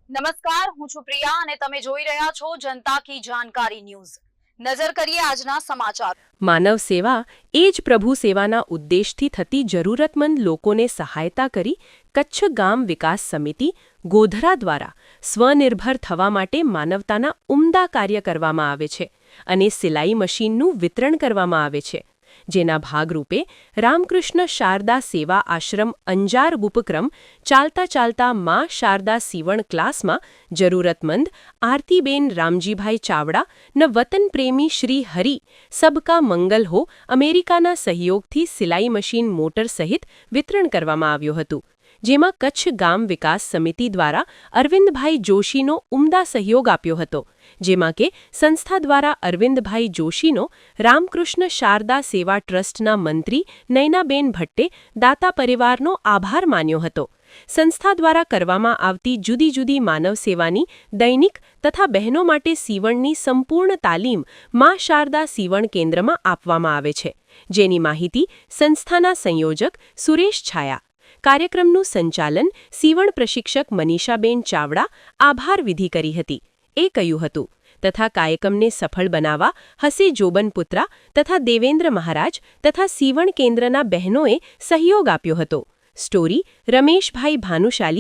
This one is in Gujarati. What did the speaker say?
નમસ્કાર, હું છું પ્રિયા અને તમે જોઈ રહ્યા છો જનતા કી જાણકારી ન્યૂઝ। નજર કરીએ આજના સમાચાર। માનવ સેવા એ જ પ્રભુ સેવાના ઉદ્દેશથી થતી જરૂરતમંદ લોકોને સહાયતા કરી કચ્છ ગામ વિકાસ સમિતિ ગોધરા દ્વારા સ્વનિર્ભર થવા માટે માનવતાના ઉમદા કાર્ય કરવામાં આવે છે અને સિલાઈ મશીનનું વિતરણ કરવામાં આવે છે, જેના ભાગરૂપે રામકૃષ્ણ શારદા સેવા આશ્રમ અંજાર ઉપક્રમ ચાલતા ચાલતા માં શારદા સીવણ ક્લાસમાં જરૂરતમંદ આરતીબેન રામજીભાઈ ચાવડા ન વતન પ્રેમી શ્રી હરિ સબકા મંગલ હો અમેરિકાના સહયોગથી સિલાઈ મશીન મોટર સહિત વિતરણ કરવામાં આવ્યું હતું, જેમાં કચ્છ ગામ વિકાસ સમિતિ દ્વારા અરવિંદભાઈ જોશીનો ઉમદા સહયોગ આપ્યો હતો, જેમાં કે સંસ્થા દ્વારા અરવિંદભાઈ જોશીનો રામકૃષ્ણ શારદા સેવા ટ્રસ્ટના મંત્રી નયનાબેન ભટ્ટે દાતા પરિવારનો આભાર માન્યો હતો। સંસ્થા દ્વારા કરવામાં આવતી જુદી જુદી માનવ સેવાની દૈનિક તથા બહેનો માટે સીવણની સંપૂર્ણ તાલીમ માં શારદા સીવણ કેન્દ્રમાં આપવામાં આવે છે, જેની માહિતી સંસ્થાના સંયોજક સુરેશ છાયા। કાર્યક્રમનું સંચાલન સીવણ પ્રશિક્ષક મનીષાબેન ચાવડા આભાર વિધિ કરી હતી એ કહ્યું હતું, તથા કાયકમને સફળ બનાવવા હસે જોબનપુત્રા તથા દેવેન્દ્ર મહારાજ તથા સીવણ કેન્દ્રના બહેનોએ સહયોગ આપ્યો હતો। સ્ટોરી રમેશભાઈ ભાનુશાલી